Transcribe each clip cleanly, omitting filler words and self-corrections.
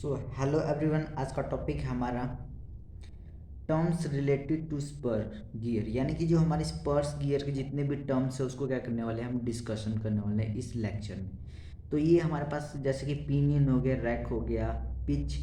So hello everyone, आज का topic है हमारा terms related to spur gear, यानी कि जो हमारे स्पर्स गियर के जितने भी टर्म्स है उसको क्या करने वाले हैं, हम डिस्कशन करने वाले हैं इस लेक्चर में। तो ये हमारे पास जैसे कि पिनियन हो गया, रैक हो गया, पिच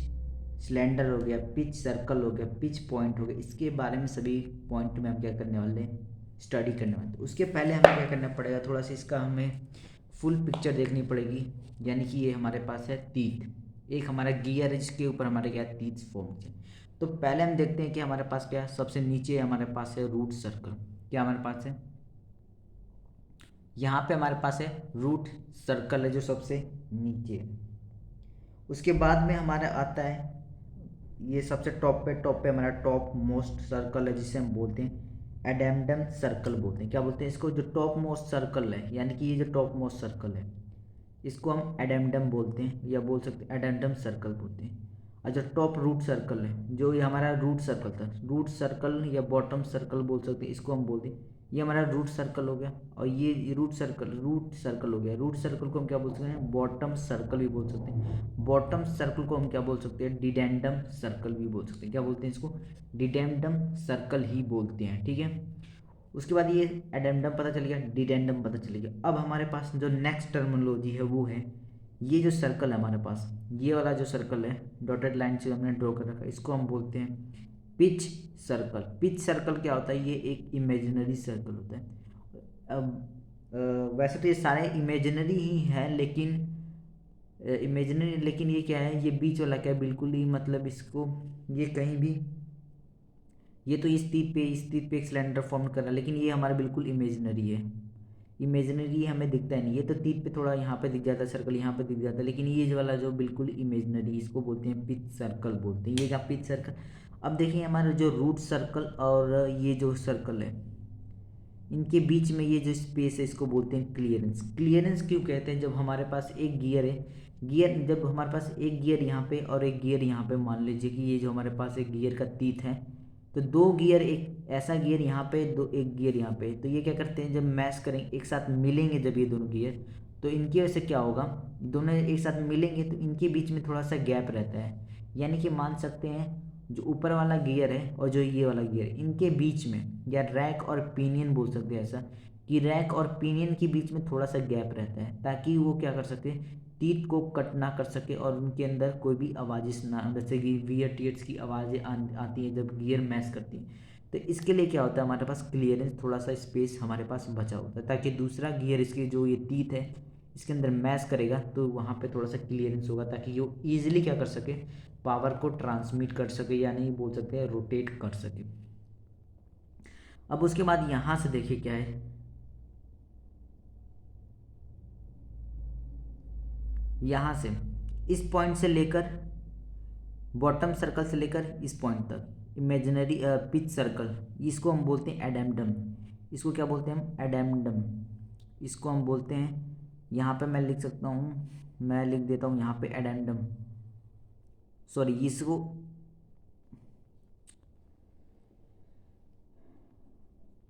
सिलेंडर हो गया, पिच सर्कल हो गया, पिच पॉइंट हो गया, इसके बारे में सभी पॉइंट में हम क्या करने वाले हैं, स्टडी करने वाले हैं। तो उसके पहले हमें क्या करना पड़ेगा, थोड़ा सा इसका हमें फुल पिक्चर देखनी पड़ेगी। यानी कि ये हमारे पास है तीत, एक हमारा गियर है जिसके ऊपर हमारे क्या तीत फॉर्म है। तो पहले हम देखते हैं कि हमारे पास क्या है, सबसे नीचे हमारे पास है रूट सर्कल। क्या हमारे पास है, यहाँ पे हमारे पास है रूट सर्कल है जो सबसे नीचे है। उसके बाद में हमारा आता है ये सबसे टॉप पे हमारा टॉप मोस्ट सर्कल है जिसे हम बोलते हैं एडेंडम सर्कल बोलते हैं। क्या बोलते हैं इसको, जो टॉप मोस्ट सर्कल है, यानी कि ये जो टॉप मोस्ट सर्कल है इसको हम एडेंडम बोलते हैं, या बोल सकते हैं एडेंडम सर्कल बोलते हैं। और जो टॉप रूट सर्कल है, जो ये हमारा रूट सर्कल था, रूट सर्कल या बॉटम सर्कल बोल सकते हैं, इसको हम बोलते हैं ये हमारा रूट सर्कल हो गया। और ये रूट सर्कल हो गया। रूट सर्कल को हम क्या बोल सकते हैं, बॉटम सर्कल भी बोल सकते हैं। बॉटम सर्कल को हम क्या बोल सकते हैं, डिडेंडम सर्कल भी बोल सकते हैं। क्या बोलते हैं इसको, डिडेंडम सर्कल ही बोलते हैं। ठीक है, उसके बाद ये एडेंडम पता चल गया, डिडेंडम पता चल गया। अब हमारे पास जो नेक्स्ट टर्मिनोलॉजी है वो है ये जो सर्कल है हमारे पास, ये वाला जो सर्कल है डॉटेड लाइन से हमने ड्रॉ कर रखा है, इसको हम बोलते हैं पिच सर्कल। पिच सर्कल क्या होता है, ये एक इमेजिनरी सर्कल होता है। अब वैसे तो ये सारे इमेजिनरी ही हैं, लेकिन ये क्या है, ये बीच वाला क्या है, बिल्कुल ही मतलब इसको ये कहीं भी, ये तो इस तीर पे एक सिलेंडर फॉर्म कर रहा है, लेकिन ये हमारा बिल्कुल इमेजिनरी है। इमेजिनरी हमें दिखता है नहीं, ये तो तीर पे थोड़ा यहाँ पे दिख जाता है सर्कल, यहाँ पे दिख जाता है, लेकिन ये जो वाला जो बिल्कुल इमेजिनरी, इसको बोलते हैं पिच सर्कल बोलते हैं। ये क्या पिच सर्कल। अब देखिए हमारा जो रूट सर्कल और ये जो सर्कल है, इनके बीच में ये जो स्पेस है इसको बोलते हैं क्लियरेंस। क्लियरेंस क्यों कहते हैं, जब हमारे पास एक गियर है, जब हमारे पास एक गियर यहाँ पे और एक गियर यहाँ पे, मान लीजिए कि ये जो हमारे पास एक गियर का तीत है, तो दो गियर, एक ऐसा गियर यहाँ पे, दो एक गियर यहाँ पे, तो ये क्या करते हैं, जब मैश करेंगे एक साथ मिलेंगे, जब ये दोनों गियर, तो इनकी वजह से क्या होगा, दोनों एक साथ मिलेंगे तो इनके बीच में थोड़ा सा गैप रहता है। यानी कि मान सकते हैं जो ऊपर वाला गियर है और जो ये वाला गियर है, इनके बीच में, या रैक और पिनियन बोल सकते हैं ऐसा, कि रैक और पिनियन के बीच में थोड़ा सा गैप रहता है, ताकि वो क्या कर सके, टीथ को कट ना कर सके और उनके अंदर कोई भी आवाज़ ना, जैसे कि वियर टीयर्स की आवाज़ें आती हैं जब गियर मैश करती हैं। तो इसके लिए क्या होता है, हमारे पास क्लियरेंस, थोड़ा सा स्पेस हमारे पास बचा होता है, ताकि दूसरा गियर इसके जो ये टीथ है इसके अंदर मैश करेगा तो वहाँ पे थोड़ा सा क्लियरेंस होगा, ताकि वो ईजिली क्या कर सके, पावर को ट्रांसमिट कर सके, या नहीं बोल सकते हैं रोटेट कर सके। अब उसके बाद यहाँ से देखिए क्या है, यहाँ से इस पॉइंट से लेकर, बॉटम सर्कल से लेकर इस पॉइंट तक इमेजिनरी पिच सर्कल, इसको हम बोलते हैं एडेमडम। इसको क्या बोलते हैं हम, एडेमडम। इसको हम बोलते हैं, यहाँ पे मैं लिख सकता हूँ, मैं लिख देता हूँ यहाँ पे एडेमडम, सॉरी इसको,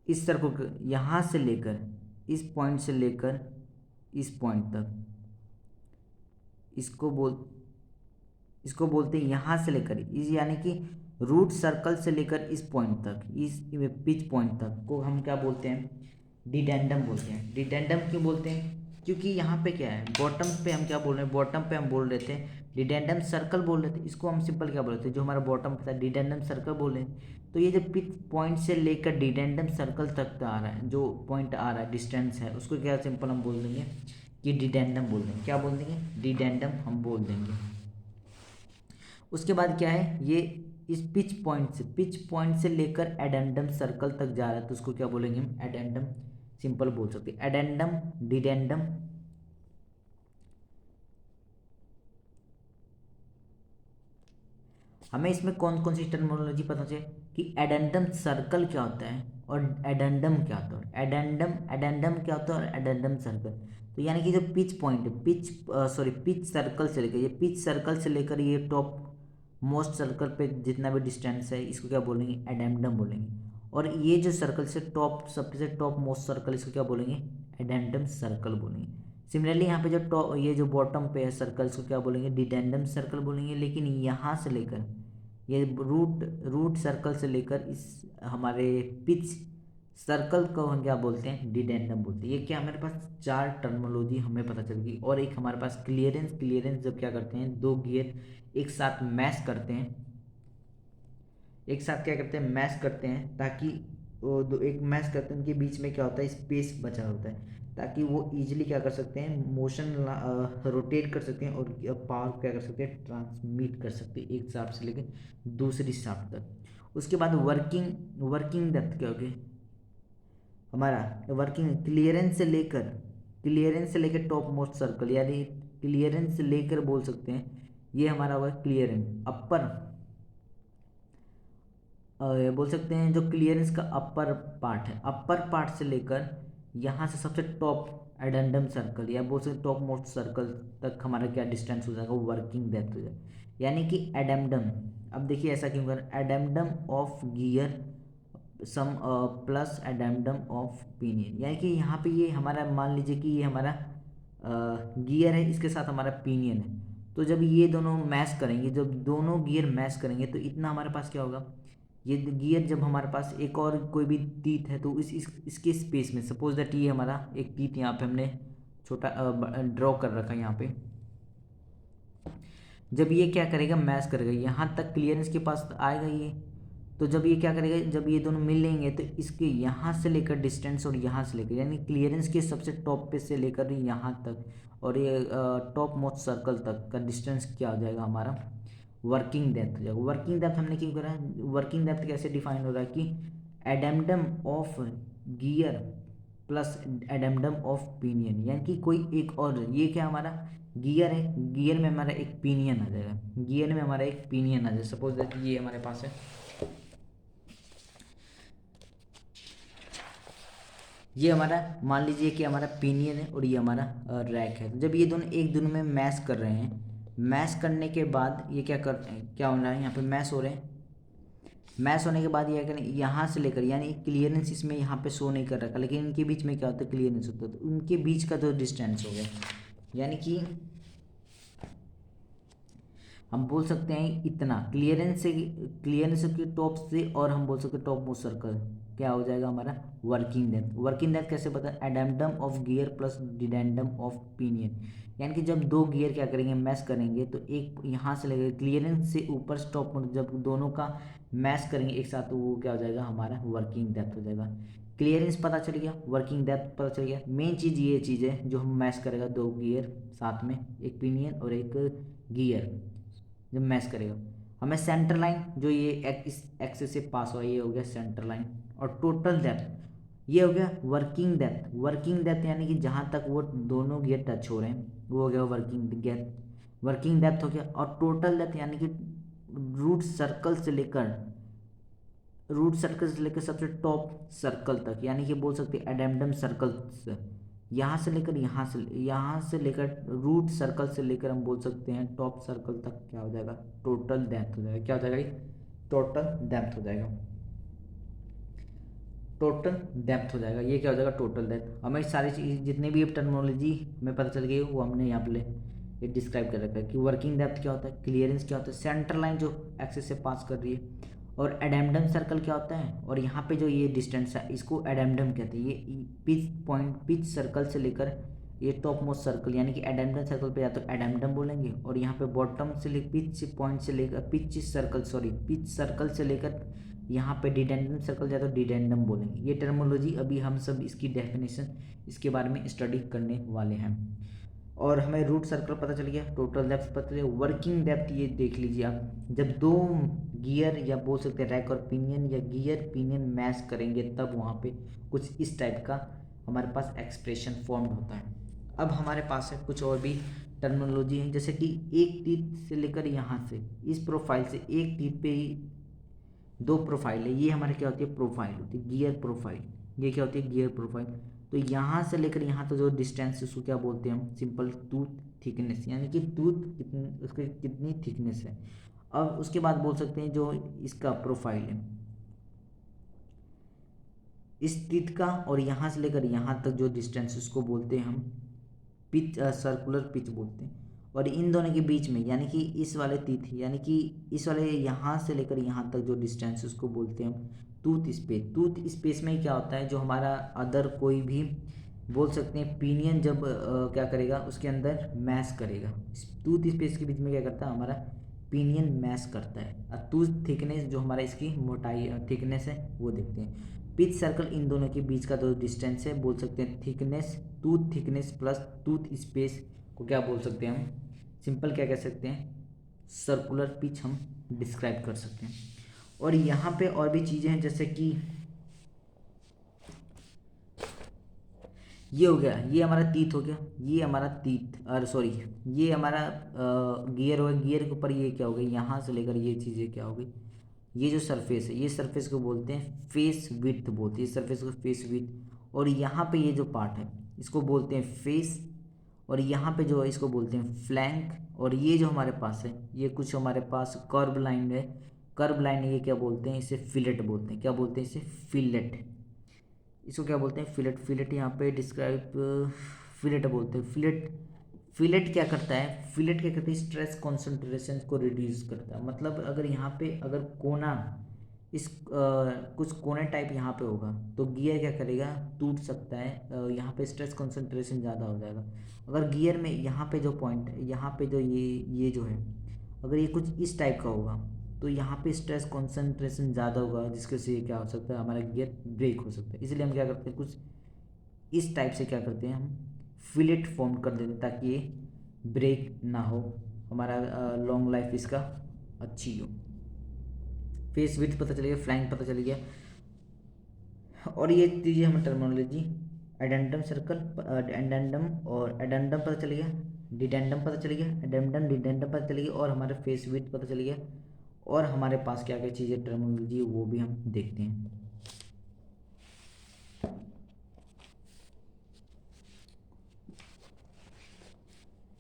इस सर्कल यहाँ से लेकर, इस पॉइंट से लेकर इस पॉइंट तक, इसको बोलते हैं यहाँ से लेकर इस, यानी कि रूट सर्कल से लेकर इस पॉइंट तक, इस पिच पॉइंट तक को हम क्या बोलते हैं, डिडेंडम बोलते हैं। डिडेंडम क्यों बोलते हैं, क्योंकि यहाँ पे क्या है, बॉटम पे हम क्या बोल रहे हैं, बॉटम पे हम बोल रहे थे डिडेंडम सर्कल बोल रहे थे, इसको हम सिंपल क्या बोल रहे थे, जो हमारा बॉटम पे था डिडेंडम सर्कल बोल रहे हैं। तो ये जो पिच पॉइंट से लेकर डिडेंडम सर्कल तक आ रहा है, जो पॉइंट आ रहा है, डिस्टेंस है, उसको क्या सिंपल हम बोल देंगे कि डिडेंडम बोल देंगे। क्या बोल देंगे, डिडेंडम हम बोल देंगे। उसके बाद क्या है, ये इस पिच पॉइंट से लेकर एडेंडम सर्कल तक जा रहा है, तो उसको क्या बोलेंगे हम, एडेंडम सिंपल बोल सकते हैं। एडेंडम, डिडेंडम, हमें इसमें कौन कौन सी टर्मिनोलॉजी पता चले कि एडेंडम सर्कल क्या होता है और एडेंडम क्या होता है। एडेंडम क्या होता है और एडेंडम सर्कल, तो यानी कि जो पिच पॉइंट है, पिच सर्कल से लेकर, ये पिच सर्कल से लेकर ये टॉप मोस्ट सर्कल पे जितना भी डिस्टेंस है, इसको क्या बोलेंगे, एडेंडम बोलेंगे। और ये जो सर्कल से टॉप, सबसे टॉप मोस्ट सर्कल, इसको क्या बोलेंगे, एडेंडम सर्कल बोलेंगे। सिमिलरली यहाँ पे जो टॉप ये जो बॉटम पे है सर्कल्स को क्या बोलेंगे, डिडेंडम सर्कल बोलेंगे। लेकिन यहाँ से लेकर ये रूट सर्कल से लेकर इस हमारे पिच सर्कल को हम क्या बोलते हैं, डिडेंडम बोलते हैं। ये क्या हमारे पास 4 टर्मिनोलॉजी हमें पता चल गई। और एक हमारे पास क्लियरेंस जब क्या करते हैं, 2 गियर एक साथ मैश करते हैं, एक साथ क्या करते हैं, मैश करते हैं, ताकि वो दो एक मैश करते हैं, उनके बीच में क्या होता है, स्पेस बचा होता है, ताकि वो इजीली क्या कर सकते हैं, मोशन रोटेट कर सकते हैं और पावर क्या कर सकते हैं, ट्रांसमिट कर सकते हैं एक शाफ्ट से लेकर दूसरी शाफ्ट तक। उसके बाद वर्किंग डेप्थ क्या होगी हमारा, वर्किंग क्लियरेंस से लेकर टॉप मोस्ट सर्कल, यानी क्लियरेंस से लेकर बोल सकते हैं ये हमारा हुआ क्लियरेंस अपर, बोल सकते हैं जो क्लियरेंस का अपर पार्ट है, अपर पार्ट से लेकर यहाँ से सबसे टॉप एडेंडम सर्कल या बोल सकते टॉप मोस्ट सर्कल तक हमारा क्या डिस्टेंस हो जाएगा, वर्किंग डेप्थ हो जाएगा। यानी कि एडेमडम, अब देखिए ऐसा क्यों कर, addendum of gear sum plus addendum of pinion, यानी कि यहाँ पे ये हमारा मान लीजिए कि ये हमारा गियर है, इसके साथ हमारा पिनियन है। तो जब ये दोनों मैश करेंगे, जब दोनों गियर मैश करेंगे तो इतना हमारे पास क्या होगा, ये गियर जब हमारे पास एक और कोई भी टीथ है तो इसके स्पेस में, सपोज दैट ये हमारा एक टीथ यहाँ पे हमने छोटा ड्रॉ कर रखा है यहाँ पे, जब ये क्या करेगा, मैश करेगा, यहाँ तक क्लियरेंस के पास आएगा ये। तो जब ये क्या करेगा, जब ये दोनों मिल लेंगे तो इसके यहाँ से लेकर डिस्टेंस और यहाँ से लेकर, यानी क्लियरेंस के सबसे टॉप पे से लेकर यहाँ तक और ये टॉप मोस्ट सर्कल तक का डिस्टेंस क्या हो जाएगा हमारा, वर्किंग डेप्थ हो जाएगा। वर्किंग डेप्थ हमने क्यों करा है, वर्किंग डेप्थ कैसे डिफाइन हो रहा है कि addendum of gear plus addendum of pinion, यानी कि कोई एक और, ये क्या हमारा गियर है, गियर में हमारा एक पिनियन आ जाएगा, गियर में हमारा एक पिनियन आ जाएगा। सपोज दैट ये हमारे पास है, ये हमारा मान लीजिए कि हमारा पिनियन है और ये हमारा रैक है। तो जब ये दोनों एक दोनों में मैश कर रहे हैं, मैश करने के बाद ये क्या कर, क्या हो रहा है, यहाँ पे मैश हो रहे हैं, मैश होने के बाद ये करें यहाँ से लेकर, यानी क्लियरेंस इसमें यहाँ पे शो नहीं कर रखा, लेकिन इनके बीच में क्या होता है, क्लियरेंस होता है, तो उनके बीच का जो डिस्टेंस हो गया, यानी कि हम बोल सकते हैं इतना क्लियरेंस के टॉप से, और हम बोल सकते हैं टॉप मोस्ट सर्कल क्या हो जाएगा हमारा, वर्किंग डेप्थ। वर्किंग डेप्थ कैसे पता है, addendum of gear plus dedendum of pinion, यानी कि जब 2 गियर क्या करेंगे, मैश करेंगे, तो एक यहाँ से लगेगा क्लियरेंस से ऊपर स्टॉप, जब दोनों का मैश करेंगे एक साथ तो वो क्या हो जाएगा हमारा वर्किंग डेप्थ हो जाएगा। क्लियरेंस पता चल गया, वर्किंग डेप्थ पता चल गया। मेन चीज़ ये चीज़ है जो हम मैश करेगा, 2 गियर साथ में, एक पिनियन और एक गियर जब मैश करेगा, हमें सेंटर लाइन जो ये इस एक्सिस से पास हुआ, ये हो गया सेंटर लाइन। और टोटल डेप्थ ये हो गया वर्किंग डेप्थ। वर्किंग डेप्थ यानी कि जहाँ तक वो दोनों गियर टच हो रहे हैं वो हो गया वर्किंग डेप्थ हो गया। और टोटल डेप्थ यानी कि रूट सर्कल से लेकर सबसे टॉप सर्कल तक, यानी कि बोल सकते हैं एडेमडम सर्कल से, यहाँ से लेकर रूट सर्कल से लेकर हम बोल सकते हैं टॉप सर्कल तक क्या हो जाएगा, टोटल डेप्थ हो जाएगा। क्या हो जाएगा, टोटल डेप्थ हो जाएगा, टोटल डेप्थ हो जाएगा। ये क्या हो जाएगा, टोटल डेप्थ। हमें सारी चीज़ जितने भी टर्मिनोलॉजी हमें पता चल गई वो हमने यहाँ पे ये डिस्क्राइब कर रखा है कि वर्किंग डेप्थ क्या होता है, क्लियरेंस क्या होता है, सेंटर लाइन जो एक्सिस से पास कर रही है, और एडेमडम सर्कल क्या होता है, और यहाँ पे जो ये डिस्टेंस है इसको एडेमडम कहते हैं। ये पिच सर्कल से लेकर ये टॉप मोस्ट सर्कल, यानी कि एडेमडम सर्कल पे या तो एडेमडम बोलेंगे, और यहाँ पे बॉटम से लेकर पिच सर्कल से लेकर यहाँ पे डिडेंडम सर्कल या तो डिडेंडम बोलेंगे। ये टर्मोलॉजी अभी हम सब इसकी डेफिनेशन इसके बारे में स्टडी करने वाले हैं। और हमें रूट सर्कल पता चल गया, टोटल डेप्थ पता चल गया, वर्किंग डेप्थ ये देख लीजिए आप, जब 2 गियर या बोल सकते हैं रैक और पिनियन या गियर पिनियन मैश करेंगे तब वहाँ पे कुछ इस टाइप का हमारे पास एक्सप्रेशन फॉर्म्ड होता है। अब हमारे पास है कुछ और भी टर्मिनोलॉजी है, जैसे कि एक टीथ से लेकर यहाँ से इस प्रोफाइल से, एक टीथ पे ही 2 प्रोफाइल है, ये हमारे क्या होती है, प्रोफाइल होती है, गियर प्रोफाइल। ये क्या होती है, गियर प्रोफाइल। तो यहाँ से लेकर यहाँ तो जो डिस्टेंस है उसको क्या बोलते हैं हम, सिंपल टूथ थिकनेस, यानी कि टूथ कितनी, उसकी कितनी थिकनेस है। अब उसके बाद बोल सकते हैं जो इसका प्रोफाइल है इस टीथ का, और यहाँ से लेकर यहाँ तक जो डिस्टेंस उसको बोलते हैं हम पिच सर्कुलर पिच बोलते हैं। और इन दोनों के बीच में यानी कि इस वाले तीत यानी कि इस वाले यहाँ से लेकर यहाँ तक जो डिस्टेंस उसको बोलते हैं हम टूथ स्पेस। टूथ स्पेस में क्या होता है, जो हमारा अदर कोई भी बोल सकते हैं पिनियन जब क्या करेगा उसके अंदर मैश करेगा, टूथ स्पेस के बीच में क्या करता है हमारा पिनियन मैश करता है। और टूथ थिकनेस जो हमारा इसकी मोटाई थिकनेस है वो देखते हैं। पिच सर्कल इन दोनों के बीच का जो डिस्टेंस है बोल सकते हैं thickness, tooth thickness plus tooth space को क्या बोल सकते हैं हम, सिंपल क्या कह सकते हैं, सर्कुलर पिच हम डिस्क्राइब कर सकते हैं। और यहाँ पे और भी चीज़ें हैं जैसे कि ये हो गया, ये हमारा तीत हो गया, ये हमारा तीत और सॉरी ये हमारा गियर हो गया। गियर के ऊपर ये क्या हो गया, यहाँ से लेकर ये चीज़ें क्या हो गई, ये जो सरफेस है ये सरफेस को बोलते हैं फेस विड्थ बोलते हैं, इस सरफेस को फेस विड्थ। और यहाँ पे ये जो पार्ट है इसको बोलते हैं फेस, और यहाँ पे जो है इसको बोलते हैं फ्लैंक। और ये जो हमारे पास है ये कुछ हमारे पास कर्व लाइन है, कर्व लाइन ये क्या बोलते हैं, इसे फिलेट बोलते हैं। क्या बोलते हैं इसे, फिलेट। इसको क्या बोलते हैं, फिलेट। फिलेट यहाँ पे डिस्क्राइब फिलेट बोलते हैं। फिलेट, फिलेट क्या करता है, फिलेट क्या करता है, स्ट्रेस कॉन्सेंट्रेशन को रिड्यूस करता है। मतलब अगर यहाँ पे अगर कोना इस कुछ कोने टाइप यहाँ पे होगा तो गियर क्या करेगा, टूट सकता है, यहाँ पे स्ट्रेस कॉन्सेंट्रेशन ज़्यादा हो जाएगा। अगर गियर में यहाँ पे जो पॉइंट है, यहाँ पे जो ये जो है अगर ये कुछ इस टाइप का होगा तो यहाँ पे स्ट्रेस कॉन्सेंट्रेशन ज़्यादा होगा, जिसके से क्या हो सकता है, हमारा गियर ब्रेक हो सकता है। इसलिए हम क्या करते हैं, कुछ इस टाइप से क्या करते हैं हम फिलेट फॉर्म कर देते हैं ताकि ये ब्रेक ना हो, हमारा लॉन्ग लाइफ इसका अच्छी हो। फेस विड्थ पता चल गया, फ्लैंक पता चल गया। और ये दीजिए हमें टर्मिनोलॉजी, एडेंडम सर्कल, एडेंडम और एडेंडम पता चल गया, डिडेंडम पता चल गया, एडेंडम डिडेंडम पता चल गया, और हमारे फेस विड्थ पता चल गया। और हमारे पास क्या क्या चीज़ें टर्मिनोलॉजी वो भी हम देखते हैं।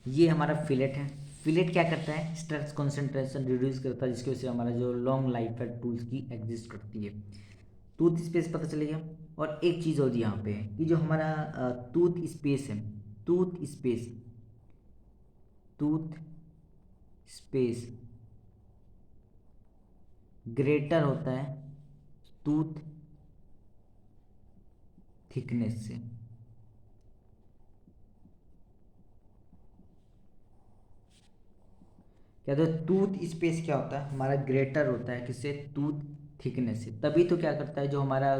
ये हमारा फिलेट है। फिलेट क्या करता है, स्ट्रेस कॉन्सेंट्रेशन रिड्यूस करता है, जिसकी वजह से हमारा जो लॉन्ग लाइफ है टूल्स की एग्जिस्ट करती है। टूथ स्पेस पता चलेगा। और एक चीज़ और यहाँ पे है कि जो हमारा टूथ स्पेस है, tooth space, tooth space greater होता है टूथ थिकनेस से। क्या तो टूथ स्पेस क्या होता है हमारा, ग्रेटर होता है किससे, टूथ थिकनेस से। तभी तो क्या करता है जो हमारा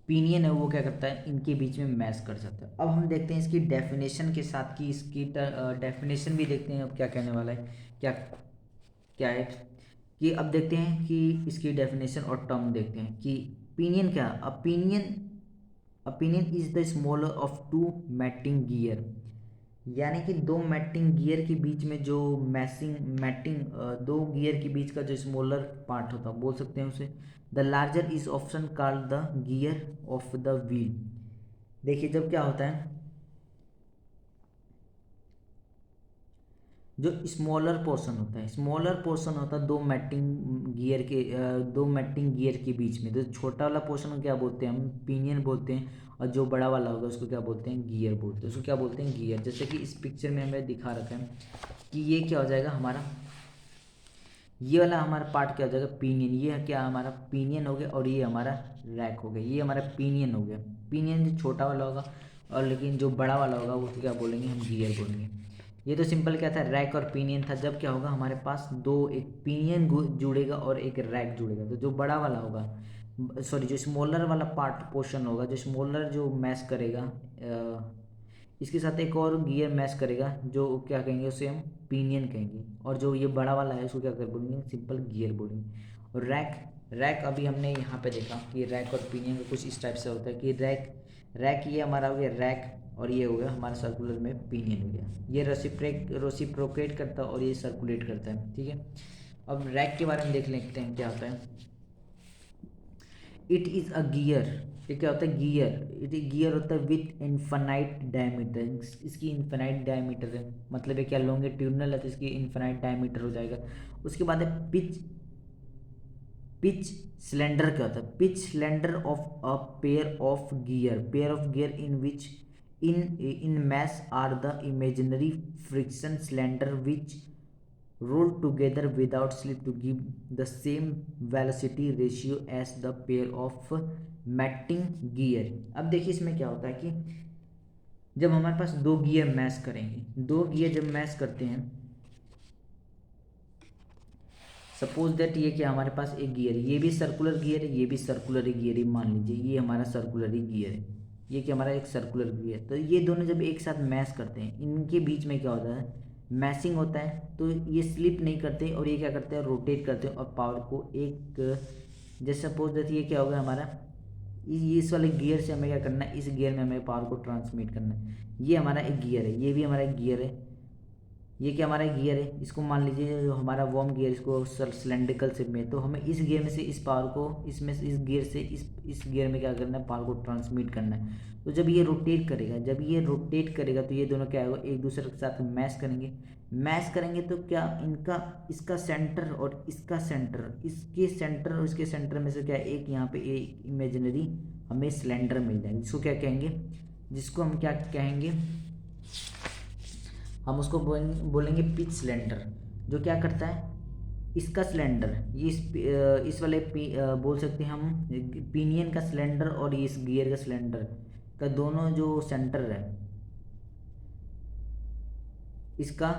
पिनियन है वो क्या करता है इनके बीच में मैच कर जाता है। अब हम देखते हैं इसकी डेफिनेशन के साथ कि इसकी डेफिनेशन भी देखते हैं अब क्या कहने वाला है, क्या क्या है कि अब देखते हैं कि इसकी डेफिनेशन और टर्म देखते हैं कि पिनियन क्या, a pinion is the smaller of two mating gear, यानी कि दो मैटिंग गियर के बीच में जो मैटिंग दो गियर के बीच का जो स्मॉलर पार्ट होता है बोल सकते हैं उसे the larger is option called the gear of the wheel. देखिए जब क्या होता है, जो स्मॉलर पोर्शन होता है, स्मॉलर पोर्शन होता है दो मैटिंग गियर के बीच में, तो छोटा वाला पोर्शन को क्या बोलते हैं हम, पिनियन बोलते हैं। और जो बड़ा वाला होगा उसको क्या बोलते हैं, गियर बोलते हैं। उसको क्या बोलते हैं, गियर। जैसे कि इस पिक्चर में हमें दिखा रखा है कि ये क्या हो जाएगा हमारा, ये वाला हमारा पार्ट क्या हो जाएगा, पिनियन। ये क्या हमारा पिनियन हो गया, और ये हमारा रैक हो गया, ये हमारा पिनियन हो गया। पिनियन जो छोटा वाला होगा, और लेकिन जो बड़ा वाला होगा वो क्या बोलेंगे हम, गियर बोलेंगे। ये तो सिंपल क्या था, रैक और पिनियन था। जब क्या होगा हमारे पास दो, एक पिनियन जुड़ेगा और एक रैक जुड़ेगा, तो जो बड़ा वाला होगा, सॉरी जो स्मॉलर वाला पार्ट पोर्शन होगा, जो स्मॉलर जो मैच करेगा इसके साथ एक और गियर मैच करेगा, जो क्या कहेंगे उसे हम पिनियन कहेंगे। और जो ये बड़ा वाला है उसको क्या कर बोलेंगे, सिंपल गियर बोलेंगे। और रैक, रैक अभी हमने यहाँ पे देखा कि रैक और पिनियन का कुछ इस टाइप से होता है कि रैक, रैक ये हमारा हो गया रैक, और ये हो गया हमारा सर्कुलर में पिनियन हो गया। ये रेसिप्रोकेट करता है और ये सर्कुलेट करता है, ठीक है। अब रैक के बारे में देख लेते हैं क्या होता है। इट इज़ अ गियर, ये क्या होता है, गियर। इट गियर होता है विथ इन्फानाइट डायमीटर, इसकी इन्फानाइट डायमीटर है, मतलब ये क्या लॉन्गिट्यूडनल है तो इसकी इन्फानाइट डायमीटर हो जाएगा। उसके बाद है पिच, पिच सिलेंडर क्या होता है, pitch cylinder of a pair of gear, pair of gear in which in mass are the imaginary friction cylinder which roll together without slip to give the same velocity ratio as the pair of matching gear। अब देखिए इसमें क्या होता है कि जब हमारे पास दो गियर मैश करेंगे, दो गियर जब मैश करते हैं, सपोज दैट ये क्या हमारे पास एक गियर, ये भी सर्कुलर गियर है, ये भी सर्कुलर गियर है, मान लीजिए ये हमारा सर्कुलर गियर है, ये क्या हमारा एक सर्कुलर गियर। तो ये दोनों जब एक साथ मैश करते हैं, इनके बीच में क्या होता है, मैशिंग होता है, तो ये स्लिप नहीं करते और ये क्या करते हैं, रोटेट करते हैं और पावर को एक, जैसे सपोज दैट ये क्या होगा हमारा, इस वाले गियर से हमें क्या करना है, इस गियर में हमें पावर को ट्रांसमिट करना है। ये हमारा एक गियर है, ये भी हमारा एक गियर है, ये क्या हमारा गियर है, इसको मान लीजिए जो हमारा वॉर्म गियर, इसको सिलेंड्रिकल शेप में, तो हमें इस गियर में से इस पावर को, इसमें से इस गियर से इस गियर में क्या करना है, पावर को ट्रांसमिट करना है। तो जब ये रोटेट करेगा, जब ये रोटेट करेगा तो ये दोनों क्या होगा, एक दूसरे के साथ मैश करेंगे, मैश करेंगे तो क्या इनका, इसका सेंटर और इसका सेंटर, इसके सेंटर और इसके सेंटर में से क्या एक यहाँ पे एक इमेजिनरी हमें सिलेंडर मिल जाएगा, जिसको क्या कहेंगे, जिसको हम क्या कहेंगे, हम उसको बोलेंगे पिच सिलेंडर। जो क्या करता है, इसका सिलेंडर, ये इस वाले बोल सकते हैं हम पिनियन का सिलेंडर और इस गियर का सिलेंडर का दोनों जो सेंटर है, इसका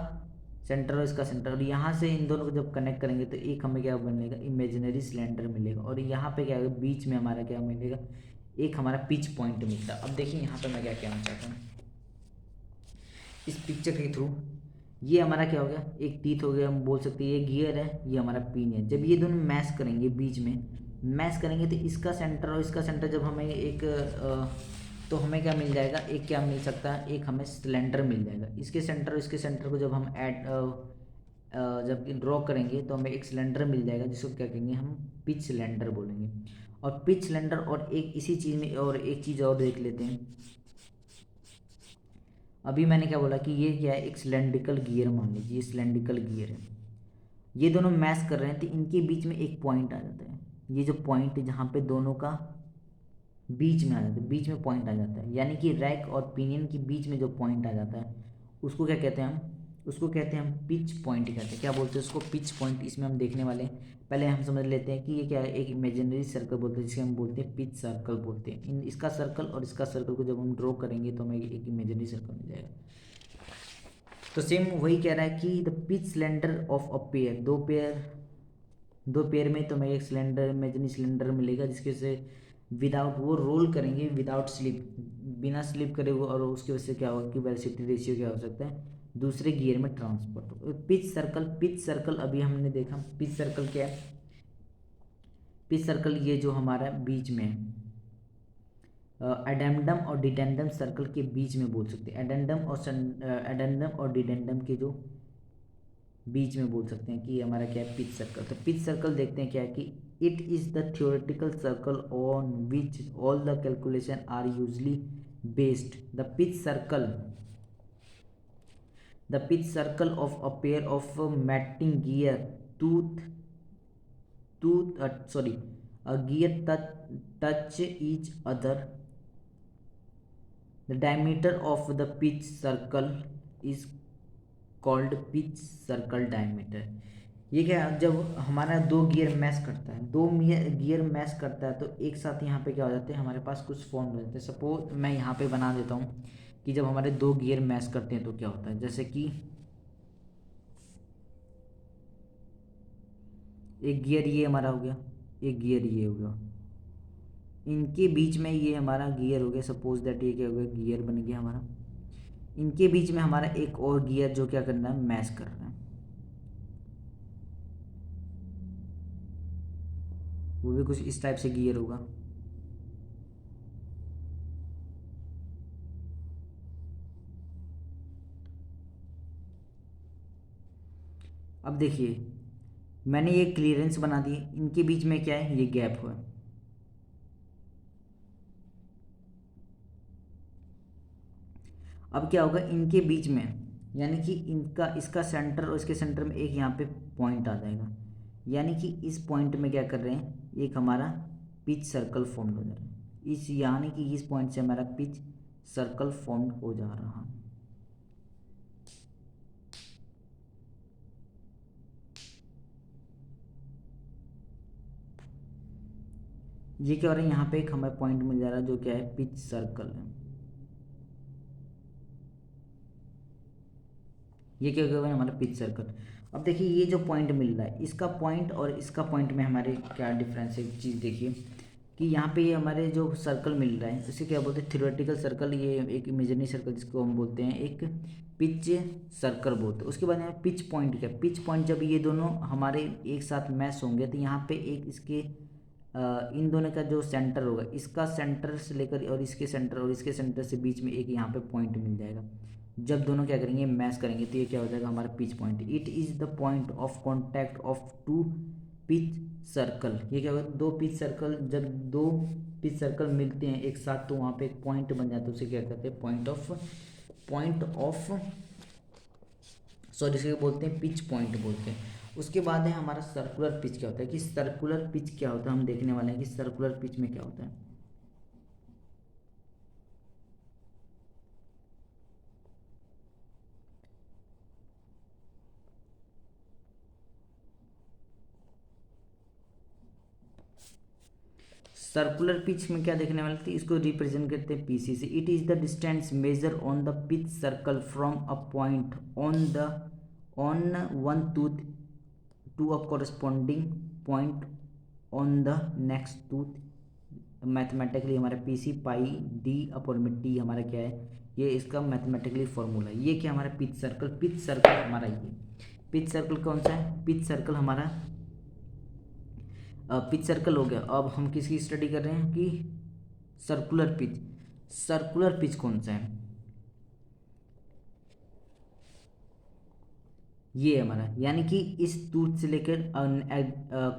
सेंटर और इसका सेंटर, और यहाँ से इन दोनों को जब कनेक्ट करेंगे तो एक हमें क्या बनेगा, इमेजिनरी सिलेंडर मिलेगा। और यहाँ पे क्या होगा, बीच में हमारा क्या मिलेगा, एक हमारा पिच पॉइंट मिलता है। अब देखिए यहाँ पे मैं क्या कहना चाहता हूँ, इस पिक्चर के थ्रू, ये हमारा क्या हो गया, एक टीथ हो गया, हम बोल सकते हैं ये गियर है, ये हमारा पिन है। जब ये दोनों मैश करेंगे, बीच में मैश करेंगे तो इसका सेंटर और इसका सेंटर जब हमें एक तो हमें क्या मिल जाएगा, एक क्या मिल सकता है, एक हमें सिलेंडर मिल जाएगा। इसके सेंटर और इसके सेंटर को जब हम जब ड्रॉ करेंगे तो हमें एक सिलेंडर मिल जाएगा, जिसको क्या कहेंगे, हम पिच सिलेंडर बोलेंगे। और पिच सिलेंडर और एक इसी चीज़ में और एक चीज़ और देख लेते हैं। अभी मैंने क्या बोला कि ये क्या है, एक सिलेंड्रिकल गियर, मान लीजिए ये सिलेंड्रिकल गियर है, ये दोनों मैश कर रहे हैं तो इनके बीच में एक पॉइंट आ जाता है। ये जो पॉइंट है जहाँ पे दोनों का बीच में आ जाता है, बीच में पॉइंट आ जाता है, यानी कि रैक और पिनियन के बीच में जो पॉइंट आ जाता है उसको क्या कहते हैं हम, उसको कहते हैं हम पिच पॉइंट कहते हैं। क्या बोलते हैं उसको, पिच पॉइंट। इसमें हम देखने वाले हैं, पहले हम समझ लेते हैं कि ये क्या है, एक इमेजिनरी सर्कल बोलते हैं, जिसे हम बोलते हैं पिच सर्कल बोलते हैं। इन इसका सर्कल और इसका सर्कल को जब हम ड्रॉ करेंगे तो हमें एक इमेजिनरी सर्कल मिल जाएगा। तो सेम वही कह रहा है कि the pitch cylinder of a pair, दो पेयर में तो हमें एक सिलेंडर, इमेजिनरी सिलेंडर मिलेगा, जिसके से विदाउट, वो रोल करेंगे विदाउट स्लिप, बिना स्लिप करे वो, और उसकी वजह से क्या होगा कि वेलोसिटी रेशियो क्या हो सकता है, दूसरे गियर में ट्रांसफर हो। पिच सर्कल, पिच सर्कल अभी हमने देखा, पिच सर्कल क्या है, पिच सर्कल ये जो हमारा बीच में है, एडेंडम और डिडेंडम सर्कल के बीच में बोल सकते हैं, एडेंडम और डिडेंडम के जो बीच में बोल सकते हैं कि हमारा क्या है, पिच सर्कल। तो पिच सर्कल देखते हैं क्या है कि it is the theoretical circle on which all the calculation are usually based. The pitch circle of a pair of mating gear a gear touch each other. The diameter of the pitch circle is called pitch circle diameter। ये क्या है, जब हमारा दो gear mash करता है, दो gear mash करता है तो एक साथ यहाँ पे क्या हो जाते हैं, हमारे पास कुछ फॉर्म हो जाते हैं। सपोज मैं यहाँ पे बना देता हूँ कि जब हमारे दो गियर मैश करते हैं तो क्या होता है, जैसे कि एक गियर ये हमारा हो गया, एक गियर ये हो गया, इनके बीच में ये हमारा गियर हो गया, सपोज दैट ये क्या हो गया, गियर बन गया हमारा। इनके बीच में हमारा एक और गियर जो क्या करना है, मैश कर रहा है, वो भी कुछ इस टाइप से गियर होगा। अब देखिए मैंने ये क्लियरेंस बना दी, इनके बीच में क्या है, ये गैप हुआ। अब क्या होगा इनके बीच में, यानी कि इनका, इसका सेंटर और इसके सेंटर में एक यहाँ पे पॉइंट आ जाएगा, यानी कि इस पॉइंट में क्या कर रहे हैं, एक हमारा पिच सर्कल फॉर्म हो जा रहा है। इस यानी कि इस पॉइंट से हमारा पिच सर्कल फॉर्म हो जा रहा है। ये क्या हो रहा है, यहाँ पे एक हमें पॉइंट मिल जा रहा है जो क्या है, पिच सर्कल है। ये क्या होगा हमारा पिच सर्कल। अब देखिए ये जो पॉइंट मिल रहा है, इसका पॉइंट और इसका पॉइंट में हमारे क्या डिफरेंस है, चीज़ देखिए कि यहाँ पे ये हमारे जो सर्कल मिल रहा है इसे क्या बोलते हैं, थ्योरेटिकल सर्कल, ये एक इमेजिनरी सर्कल जिसको हम बोलते हैं एक पिच सर्कल बोलते हैं। उसके बाद यहाँ पिच पॉइंट क्या, पिच पॉइंट जब ये दोनों हमारे एक साथ मैच होंगे तो यहाँ पे एक इसके इन दोनों का जो सेंटर होगा, इसका सेंटर से लेकर और इसके सेंटर और इसके सेंटर से बीच में एक यहाँ पे पॉइंट मिल जाएगा। जब दोनों क्या करेंगे, मैच करेंगे, तो ये क्या हो जाएगा हमारा pitch point. It is the point of contact of two pitch circle. ये क्या होगा, दो पिच सर्कल, जब दो पिच सर्कल मिलते हैं एक साथ तो वहाँ पे एक पॉइंट बन जाता है, उसे क्या कहते हैं, पॉइंट ऑफ सॉरी, इसे बोलते हैं पिच पॉइंट बोलते हैं। उसके बाद है हमारा सर्कुलर पिच। क्या होता है कि सर्कुलर पिच क्या होता है, हम देखने वाले हैं कि सर्कुलर पिच में क्या होता है। सर्कुलर पिच में क्या देखने वाले थे, इसको रिप्रेजेंट करते हैं पीसी से। It is the distance measure on the pitch circle from a point on one tooth to a corresponding point on the next tooth. Mathematically हमारा P C pi D upon में T हमारा क्या है, ये इसका mathematically formula है। ये क्या हमारा पिच सर्कल हमारा, ये पिच सर्कल कौन सा है, पिच सर्कल हमारा पिच सर्कल हो गया। अब हम किसकी स्टडी कर रहे हैं कि सर्कुलर पिच। सर्कुलर पिच कौन सा है, ये हमारा, यानी कि इस टूथ से लेकर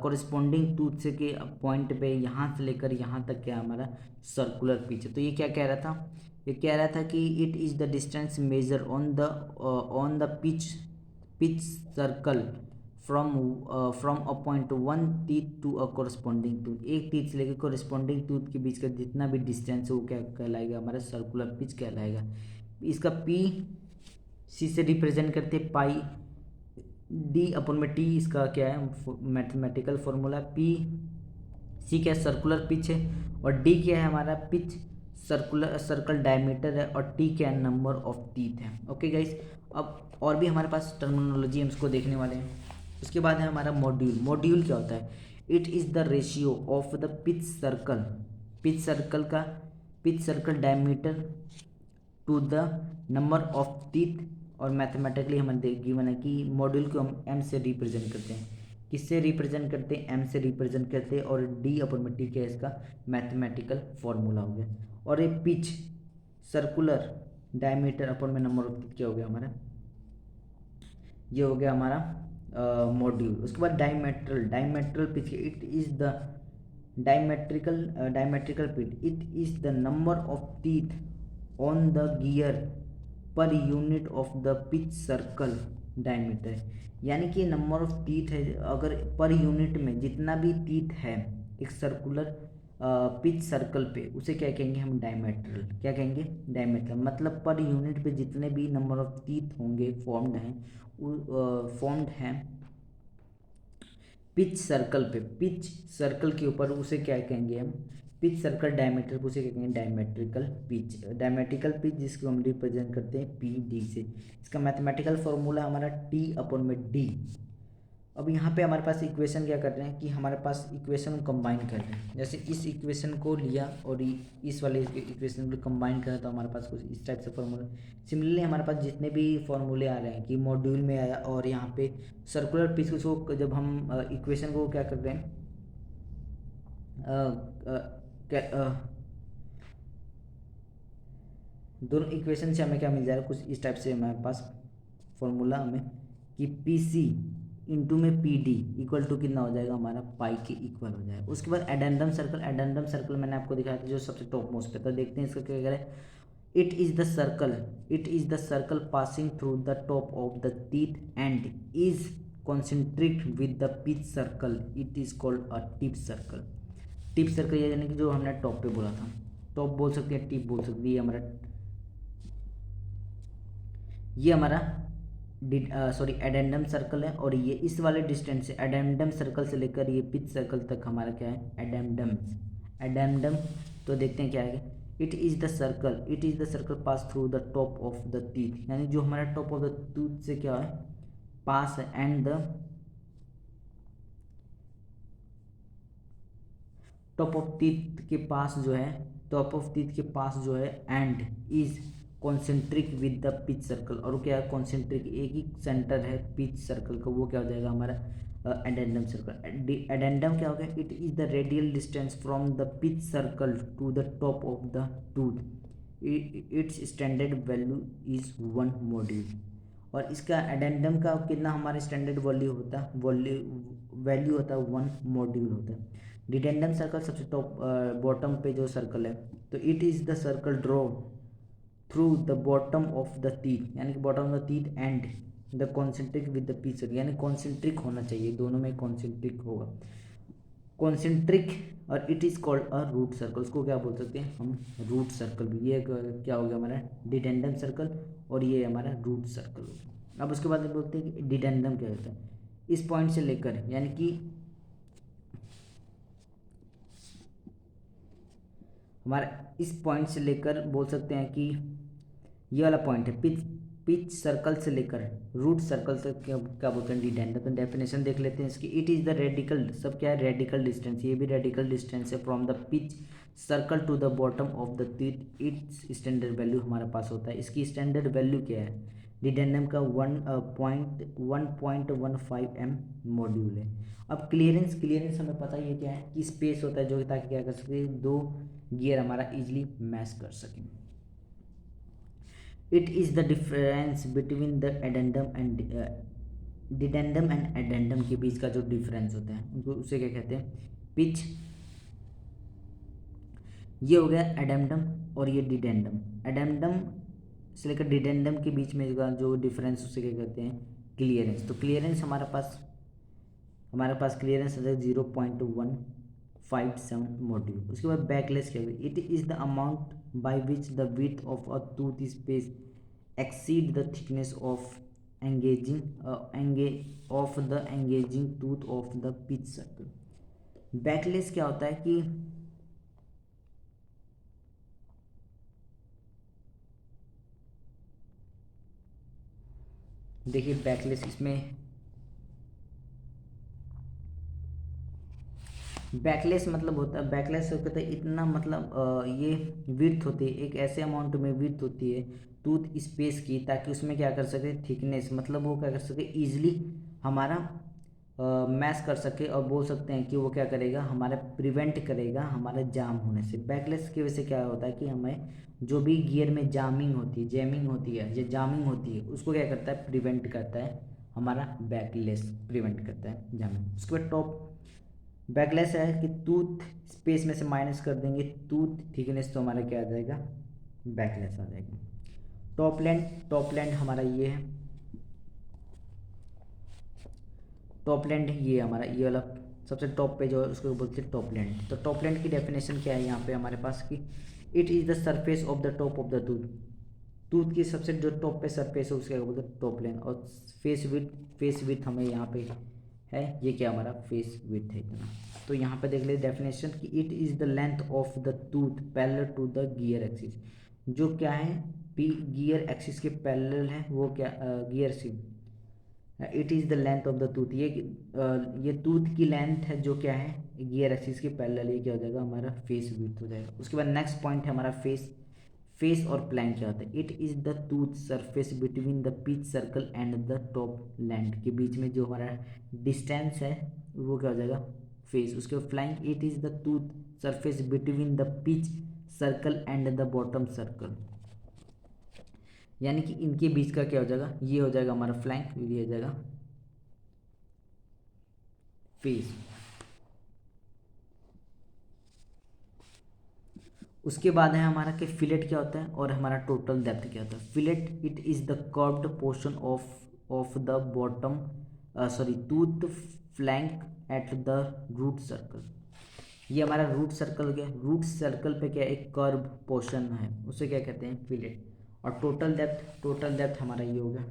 कॉरेस्पॉन्डिंग टूथ से के पॉइंट पे यहाँ से लेकर यहाँ तक क्या हमारा सर्कुलर पिच है। तो ये क्या कह रहा था, ये कह रहा था कि it is the distance measure on the pitch circle from a point one teeth to a corresponding tooth. एक टीथ से लेकर कॉरेस्पॉन्डिंग टूथ के बीच का जितना भी डिस्टेंस है वो क्या कहलाएगा, हमारा सर्कुलर पिच कहलाएगा। इसका पी सी से रिप्रेजेंट करते पाई डी अपन में टी, इसका क्या है मैथमेटिकल फॉर्मूला। पी सी क्या है, सर्कुलर पिच है, और डी क्या है हमारा पिच सर्कल डायमीटर है, और टी क्या है, नंबर ऑफ टीथ है। ओके गाइस, अब और भी हमारे पास टर्मिनोलॉजी हम इसको देखने वाले हैं। उसके बाद है हमारा मॉड्यूल। मॉड्यूल क्या होता है, it is the ratio of the pitch circle diameter to the number of teeth. और मैथमेटिकली हमें गिवन है कि मॉड्यूल को हम एम से रिप्रेजेंट करते हैं। किससे रिप्रेजेंट करते हैं, एम से रिप्रेजेंट करते हैं, और डी अपन में टी क्या है, इसका मैथमेटिकल फॉर्मूला हो गया। और ये पिच सर्कुलर डायमीटर अपन में नंबर ऑफ टीथ क्या हो गया हमारा, ये हो गया हमारा मॉड्यूल। उसके बाद diametral pitch, it is the diametrical pitch, it is the number of teeth on the gear per unit of the pitch circle diameter. यानी कि नंबर ऑफ टीथ है, अगर पर यूनिट में जितना भी टीथ है एक सर्कुलर पिच सर्कल पे, उसे क्या कहेंगे हम, डायमेट्रल। क्या कहेंगे, डायमेट्रल, मतलब पर यूनिट पे जितने भी नंबर ऑफ टीथ होंगे फॉर्म्ड हैं पिच सर्कल पे, पिच सर्कल के ऊपर, उसे क्या कहेंगे हम, पिच सर्कल डायमीटर को उसे क्या कहेंगे, डायमेट्रिकल पिच जिसको हम रिप्रेजेंट करते हैं पी डी से। इसका मैथमेटिकल फॉर्मूला हमारा टी अपन में डी। अब यहाँ पे हमारे पास इक्वेशन क्या कर रहे हैं कि हमारे पास इक्वेशन को कंबाइन कर रहे हैं। जैसे इस इक्वेशन को लिया और इस वाले इक्वेशन को कंबाइन करें तो हमारे पास कुछ इस टाइप से फॉर्मूला। सिमिलरली हमारे पास जितने भी फॉर्मूले आ रहे हैं कि मॉड्यूल में आया, और यहाँ पे सर्कुलर पिच को जब हम इक्वेशन को क्या कर रहे हैं, दोनों इक्वेशन से हमें क्या मिल जाएगा, कुछ इस टाइप से हमारे पास फॉर्मूला हमें कि पी सी इंटू में पी डी इक्वल टू कितना हो जाएगा हमारा, पाई के इक्वल हो जाएगा। उसके बाद एडेंडम सर्कल मैंने आपको दिखाया था जो सबसे टॉप मोस्ट पे था। देखते हैं इसका क्या कह रहा है, it is the circle passing through the top of the teeth and is concentric with the pitch circle, it is called a tip circle. यानी कि जो हमने टॉप पे बोला था, टॉप बोल सकते हैं, टिप बोल सकते हैं, ये हमारा ये हमारा एडेंडम सर्कल है, और ये इस वाले डिस्टेंस से एडेंडम सर्कल से लेकर ये पिच सर्कल तक हमारा क्या है, एडेंडम। तो देखते हैं क्या है, it is the circle pass through the top of the teeth, यानी जो हमारा टॉप ऑफ द टूथ से क्या है, पास है, and the top of teeth के पास जो है, and is concentric with the pitch circle, और क्या है, कॉन्सेंट्रिक, एक ही सेंटर है पिच सर्कल का, वो क्या हो जाएगा हमारा एडेंडम सर्कल। एडेंडम क्या हो गया, it is the radial distance from the pitch circle to the top of the tooth, its standard value is 1 module. और इसका एडेंडम का कितना हमारे स्टैंडर्ड वैल्यू होता है, वैल्यू होता है 1 मॉड्यूल होता है। डिडेंडम सर्कल सबसे टॉप बॉटम पे जो सर्कल है, तो it is the circle draw through the bottom of the teeth, यानी कि bottom of the teeth and the concentric with the pitch, यानी कॉन्सेंट्रिक होना चाहिए, दोनों में कॉन्सेंट्रिक होगा, कॉन्सेंट्रिक। और it is called a root circle, उसको क्या बोल सकते हैं हम, रूट सर्कल भी। ये क्या हो गया हमारा डिडेंडम सर्कल, और ये हमारा रूट सर्कल हो गया। अब उसके बाद बोलते हैं कि डिडेंडम क्या होता है, इस पॉइंट से लेकर, यानी कि हमारा इस पॉइंट से लेकर बोल सकते हैं कि ये वाला पॉइंट है, पिच सर्कल से लेकर रूट सर्कल तक क्या बोलते हैं, डिडेंडम। तो डेफिनेशन देख लेते हैं इसकी, इट इज़ द रेडिकल, सब क्या है, रेडिकल डिस्टेंस, ये भी रेडिकल डिस्टेंस है, from the pitch circle to the bottom of the teeth, it's standard value हमारे पास होता है। इसकी स्टैंडर्ड वैल्यू क्या है, डिडेंडम का 1.15 m मॉड्यूल है। अब क्लियरेंस हमें पता ही है क्या है, कि स्पेस होता है जो, ताकि क्या कर सके, दो गियर हमारा इजीली मैच कर सकें। It is the difference between the addendum and dedendum and addendum के बीच का जो डिफरेंस होता है, उनको उसे क्या कहते हैं, पिच। ये हो गया एडेंडम, और ये डिडेंडम। एडेंडम से लेकर डिडेंडम के बीच में जो डिफरेंस, उसे क्या कहते हैं, क्लियरेंस। तो क्लियरेंस हमारे पास क्लियरेंस है 0.157 मॉड्यूल। उसके बाद बैकलेस क्या है, it is the amount by which the width of a tooth space exceed the thickness of engaging tooth of the pitch circle. Backless क्या होता है कि देखिए, बैकलेस इसमें बैकलेस मतलब होता है, बैकलेस होता है इतना, मतलब ये विड्थ होती है, एक ऐसे अमाउंट में विड्थ होती है टूथ स्पेस की, ताकि उसमें क्या कर सके, थिकनेस, मतलब वो क्या कर सके, ईजिली हमारा मैच कर सके, और बोल सकते हैं कि वो क्या करेगा, हमारा प्रिवेंट करेगा हमारे जाम होने से। बैकलेस की वजह से क्या होता है कि हमें जो भी गियर में जैमिंग होती है या जामिंग होती है, उसको क्या करता है, प्रिवेंट करता है, हमारा बैकलेस प्रिवेंट करता है जामिंग। उसके बाद टॉप बैकलेस है कि टूथ स्पेस में से माइनस कर देंगे टूथ थिकनेस, तो हमारा क्या आ जाएगा, बैकलेस आ जाएगा। टॉप लैंड हमारा ये है, टॉप लैंड ये हमारा, ये वाला सबसे टॉप पे जो है उसको बोलते हैं टॉप लैंड। तो टॉप लैंड की डेफिनेशन क्या है यहाँ पे हमारे पास कि it is the surface of the top of the tooth की सबसे जो टॉप पे सरफेस है उसके क्या बोलते हैं, टॉप लैंड। और फेस विथ हमें यहाँ पे है, ये क्या हमारा फेस विथ है इतना। तो यहाँ पे देख ले डेफिनेशन कि it is the length of the tooth parallel to the gear axis, जो क्या है, गियर एक्सिस के पैरेलल है, वो क्या गियर से, it is the length of the tooth, ये टूथ की लेंथ है जो क्या है, गियर एक्सिस के पैरेलल, ये क्या हो जाएगा, हमारा फेस विड्थ हो जाएगा। उसके बाद नेक्स्ट पॉइंट है हमारा फेस और प्लैंक क्या होता है, it is the tooth surface between the pitch circle and the top land, के बीच में जो हमारा डिस्टेंस है वो क्या हो जाएगा, फेस। उसके बाद flank, it is the tooth surface between the pitch circle and the bottom circle, यानी कि इनके बीच का क्या हो जाएगा, ये हो जाएगा हमारा फ्लैंक, ये हो जाएगा फेस। उसके बाद है हमारा कि फिलेट क्या होता है, और हमारा टोटल डेप्थ क्या होता है। Fillet, it is the curved portion of the bottom tooth flank at the root circle. ये हमारा रूट सर्कल क्या है, रूट सर्कल पे क्या एक कर्व पोर्शन है, उसे क्या कहते हैं, फिलेट। और टोटल डेप्थ हमारा ये हो गया,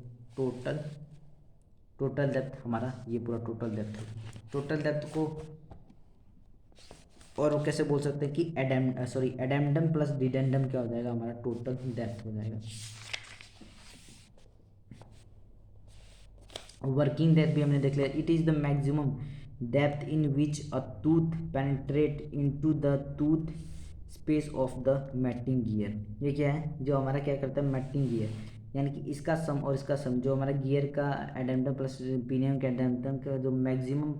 टोटल डेप्थ हमारा ये पूरा टोटल डेप्थ हो गया। टोटल डेप्थ को और वो कैसे बोल सकते हैं कि एडेंडम प्लस डिडेंडम क्या हो जाएगा, हमारा टोटल डेप्थ हो जाएगा। वर्किंग डेप्थ भी हमने देख लिया, it is the maximum depth in which a tooth penetrate into the tooth space of the mating gear. ये क्या है, जो हमारा क्या करता है मैटिंग गियर, यानी कि इसका सम और इसका सम, जो हमारा गियर का एडेंडम प्लस पिनियन का एडेंडम का जो मैक्सिमम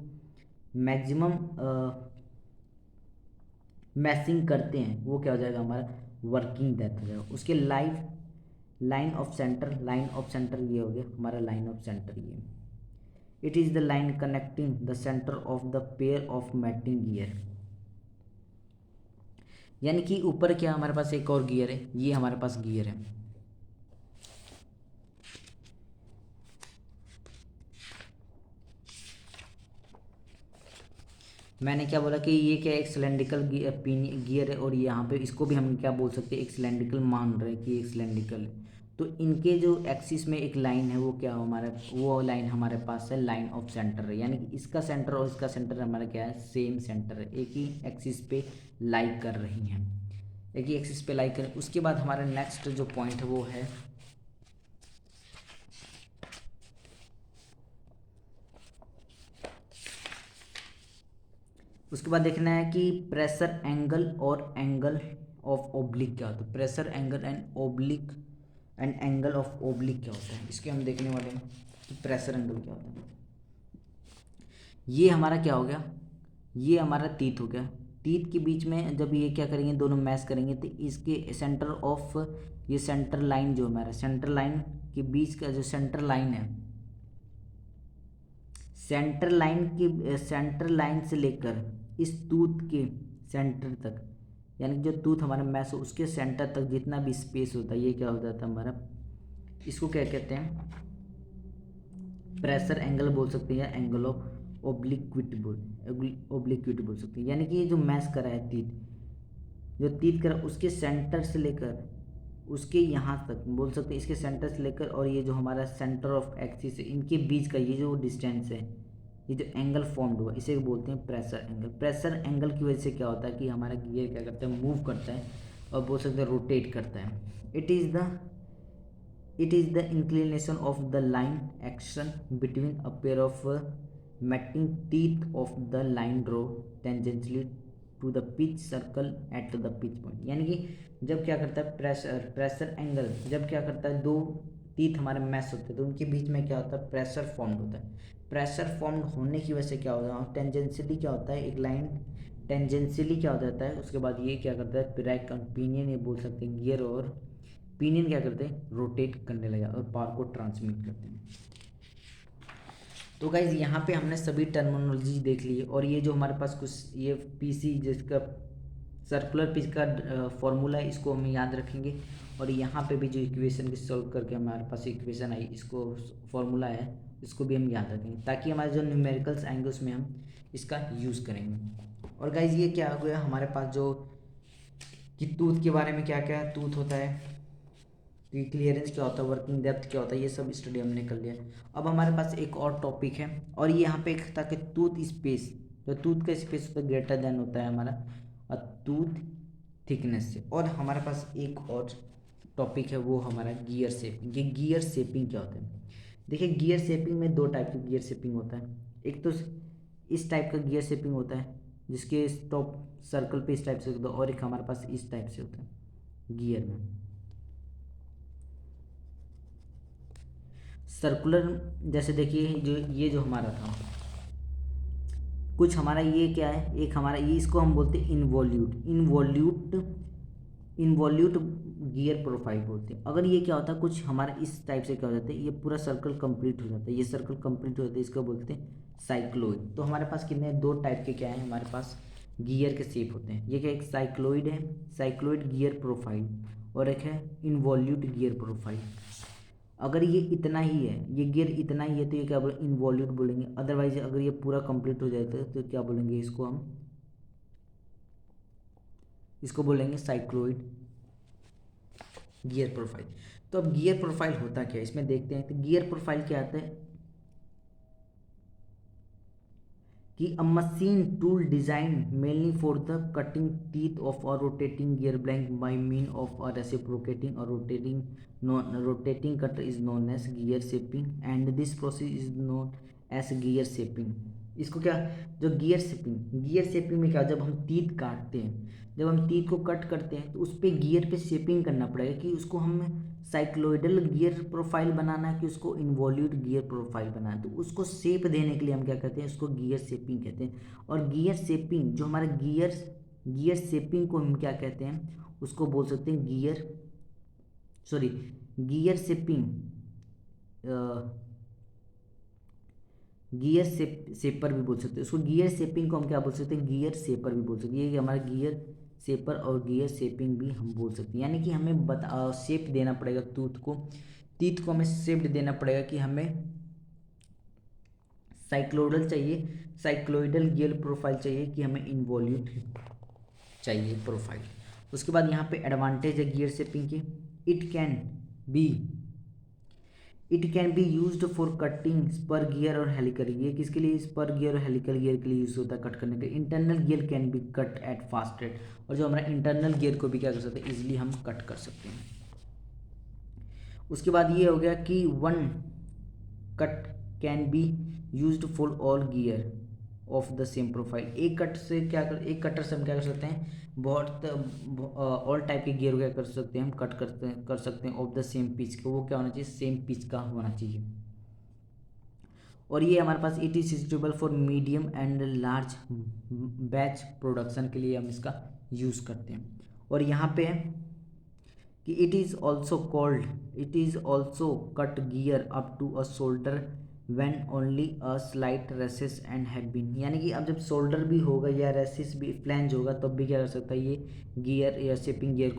मैसिंग करते हैं वो क्या हो जाएगा, हमारा वर्किंग डेप्थ हो जाएगा। उसके लाइन ऑफ सेंटर ये हो गया हमारा लाइन ऑफ सेंटर। ये it is the line connecting the center of the pair of mating gear, यानी कि ऊपर क्या हमारे पास एक और गियर है, ये हमारे पास गियर है। मैंने क्या बोला कि ये क्या एक सिलेंड्रिकल गियर है, और यहाँ पे इसको भी हम क्या बोल सकते हैं, एक सिलेंड्रिकल मान रहे हैं कि एक सिलेंड्रिकल है। तो इनके जो एक्सिस में एक लाइन है वो क्या हमारा, वो लाइन हमारे पास है लाइन ऑफ सेंटर है, यानी कि इसका सेंटर और इसका सेंटर हमारा क्या है, सेम सेंटर है, एक ही एक्सिस पे लाई कर रही हैं, एक ही एक्सिस पे लाई कर। उसके बाद हमारा नेक्स्ट जो पॉइंट है वो है उसके बाद देखना है कि प्रेशर एंगल और एंगल ऑफ ओब्लिक क्या होता है। Pressure angle and angle of oblique क्या होता है, इसके हम देखने वाले हैं कि प्रेशर एंगल क्या होता है। ये हमारा क्या हो गया, ये हमारा तीत हो गया। तीत के बीच में जब ये क्या करेंगे, दोनों मैच करेंगे तो इसके सेंटर ऑफ, ये सेंटर लाइन जो हमारा सेंटर लाइन के बीच का जो सेंटर लाइन है, सेंटर लाइन से लेकर इस टूथ के सेंटर तक, यानी जो टूथ हमारा मैच हो उसके सेंटर तक जितना भी स्पेस होता है ये क्या हो जाता है हमारा, इसको क्या कहते हैं, प्रेशर एंगल बोल सकते हैं या एंगल ऑफ ओब्लिक्विटी बोल सकते हैं। यानी कि ये जो मैच करा है जो तीत करा उसके सेंटर से लेकर उसके यहाँ तक बोल सकते हैं, इसके सेंटर से लेकर और ये जो हमारा सेंटर ऑफ एक्सिस है इनके बीच का ये जो डिस्टेंस है, ये जो एंगल फॉर्म्ड हुआ इसे बोलते हैं प्रेशर एंगल। प्रेशर एंगल की वजह से क्या होता है कि हमारा गियर क्या करता है, मूव करता है और बोल सकते हैं रोटेट करता है। It is the inclination of the line action between a pair of mating teeth of the line draw tangentially to the pitch circle at the pitch point. यानी कि जब क्या करता है प्रेशर एंगल, जब क्या करता है दो टीथ हमारे मैच होते हैं तो उनके बीच में क्या होता है, प्रेशर फॉर्म्ड होता है। प्रेशर फॉर्म्ड होने की वजह से क्या होता है, टेंजेंशियली क्या होता है, एक लाइन टेंजेंशियली क्या हो जाता है, उसके बाद ये क्या करता है ब्रेक पिनियन, ये बोल सकते हैं गियर और पिनियन क्या करते हैं, रोटेट करने लगा और पावर को ट्रांसमिट करते हैं। तो गाइज यहाँ पे हमने सभी टर्मिनोलॉजी देख ली है, और ये जो हमारे पास कुछ ये पीसी जिसका सर्कुलर पिच का फॉर्मूला है इसको हम याद रखेंगे, और यहाँ पे भी जो इक्वेशन की सॉल्व करके हमारे पास इक्वेशन आई इसको फॉर्मूला है इसको भी हम याद रखेंगे, ताकि हमारे जो न्यूमेरिकल्स आएंगे उसमें हम इसका यूज़ करेंगे। और गाइज ये क्या हो गया हमारे पास जो कि टूथ के बारे में, क्या क्या टूथ होता है, क्लियरेंस क्या होता है, वर्किंग डेप्थ क्या होता है, ये सब स्टडी हमने कर लिया। अब हमारे पास एक और टॉपिक है, और ये यहाँ पे एक था कि टूथ स्पेस, जो टूथ का स्पेस होता है ग्रेटर देन होता है हमारा टूथ थिकनेस से। और हमारे पास एक और टॉपिक है वो हमारा गियर शेपिंग। ये गियर शेपिंग क्या होता है, देखिए गियर शेपिंग में दो टाइप की गियर शेपिंग होता है। एक तो इस टाइप का गियर शेपिंग होता है जिसके टॉप सर्कल पे इस टाइप से होता है, और एक हमारे पास इस टाइप से होता है गियर में सर्कुलर। जैसे देखिए जो ये जो हमारा था कुछ हमारा ये क्या है, एक हमारा ये इसको हम बोलते हैं इनवॉल्यूट गियर प्रोफाइल बोलते हैं। अगर ये क्या होता है कुछ हमारा इस टाइप से क्या हो जाता है, ये पूरा सर्कल कंप्लीट हो जाता है, ये सर्कल कंप्लीट हो जाता है, इसको बोलते हैं साइक्लोइड। तो हमारे पास कितने दो टाइप के क्या है हमारे पास गियर के शेप होते हैं। ये क्या एक साइक्लोइड है, साइक्लोइड गियर प्रोफाइल, और एक है इनवॉल्यूट गियर प्रोफाइल। अगर ये इतना ही है, ये गियर इतना ही है तो ये क्या बोलेंगे, इनवॉल्यूट बोलेंगे। अदरवाइज अगर ये पूरा कंप्लीट हो जाता है तो क्या बोलेंगे, इसको बोलेंगे साइक्लोइड गियर प्रोफाइल। तो अब गियर प्रोफाइल होता क्या है इसमें देखते हैं। तो गियर प्रोफाइल क्या आता है कि a machine tool design mainly for the cutting teeth of a rotating gear blank by mean of a reciprocating और rotating cutter is known as gear shaping and this process is known as gear shaping. इसको क्या, जो gear shaping में क्या, जब हम teeth काटते हैं, जब हम टीथ को कट करते हैं तो उस पर गियर पे शेपिंग करना पड़ेगा कि उसको हम साइक्लोइडल गियर प्रोफाइल बनाना है कि उसको इन्वॉल्यूट गियर प्रोफाइल बनाना है। तो उसको शेप देने के लिए हम क्या कहते हैं, उसको गियर शेपिंग कहते हैं। और गियर शेपिंग जो हमारा गियर शेपिंग को हम क्या कहते हैं, उसको बोल सकते हैं गियर शेपिंग शेपर भी बोल सकते हैं उसको। गियर शेपिंग को हम क्या बोल सकते हैं, गियर शेपर भी बोल सकते हैं। ये हमारा गियर शेपर और गियर शेपिंग भी हम बोल सकते हैं। यानी कि हमें शेप देना पड़ेगा टीथ को हमें शेप देना पड़ेगा कि हमें साइक्लोइडल गियर प्रोफाइल चाहिए कि हमें इन्वॉल्यूट चाहिए प्रोफाइल। उसके बाद यहाँ पे एडवांटेज है गियर शेपिंग की, it can be used for cutting spur gear और हेलिकल। ये किसके लिए, स्पर गियर और हेलिकल गियर के लिए यूज होता है कट करने के लिए। Internal gear can be cut at fast rate, और जो हमारा इंटरनल गियर को भी क्या कर सकते हैं, इजिली हम कट कर सकते हैं। उसके बाद ये हो गया कि one cut can be used for all gear of the same profile. एक कटर से हम क्या कर सकते हैं, बहुत ऑल टाइप के गियर को क्या कर सकते हैं, हम कट कर सकते हैं ऑफ द सेम पिच को। वो क्या होना चाहिए, सेम पिच का होना चाहिए। और ये हमारे पास it is suitable for medium and large batch production के लिए हम इसका यूज़ करते हैं। और यहाँ पे कि it is also cut gear up to a shoulder when only a slight recess and have been. यानी कि अब जब शोल्डर भी होगा या रेसिस भी फ्लैंज होगा तब भी क्या कर सकता है, ये गियर या शिपिंग गियर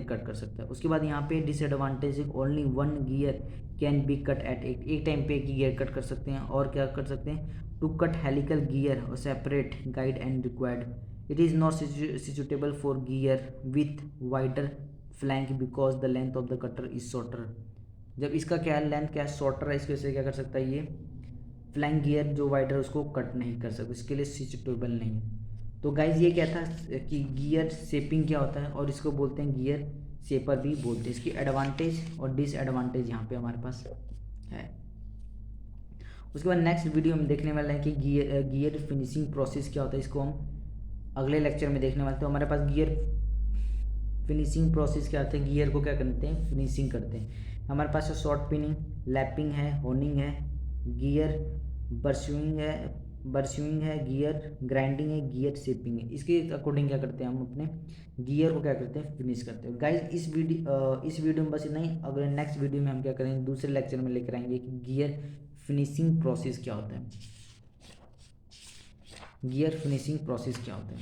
कट कर सकता है। उसके बाद यहाँ पे डिसएडवांटेज है, only one gear can be cut at एक टाइम पे एक ही गियर कट कर सकते हैं। और क्या कर सकते हैं, टू कट हेलिकल गियर और separate guide and required. It is not suitable for gear with wider flank because the length of the cutter is shorter. जब इसका क्या लेंथ क्या शॉर्टर है, इसकी वजह से क्या कर सकता है, ये फ्लैंक गियर जो वाइडर है उसको कट नहीं कर सकता, इसके लिए सूटेबल नहीं है। तो गाइज ये क्या था कि गियर शेपिंग क्या होता है, और इसको बोलते हैं गियर शेपर भी बोलते हैं। इसकी एडवांटेज और डिसएडवांटेज यहाँ पे हमारे पास है। उसके बाद नेक्स्ट वीडियो में देखने वाले हैं कि गियर फिनिशिंग प्रोसेस क्या होता है, इसको हम अगले लेक्चर में देखने वाले हैं। तो हमारे पास गियर फिनिशिंग प्रोसेस क्या होता है, गियर को क्या करते हैं, फिनिशिंग करते हैं। हमारे पास शॉर्ट पिनिंग, लैपिंग है, होनिंग है, गियर बर्शुइंग है, गियर ग्राइंडिंग है, गियर शेपिंग है। इसके अकॉर्डिंग क्या करते हैं, हम अपने गियर को क्या करते हैं, फिनिश करते हैं। गाइज इस वीडियो में बस इतना ही। अगले नेक्स्ट वीडियो में हम क्या करेंगे, दूसरे लेक्चर में लेकर आएंगे कि गियर फिनिशिंग प्रोसेस क्या होता है, गियर फिनिशिंग प्रोसेस क्या होता है।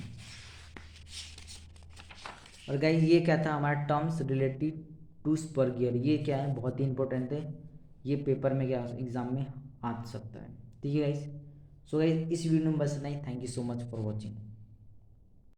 और गाइज ये क्या था हमारा terms related to spur gear, ये क्या है, बहुत ही इंपॉर्टेंट है, ये पेपर में क्या एग्जाम में आ सकता है। ठीक है गाइज, सो गाइज इस वीडियो में बस इतना ही। Thank you so much for watching.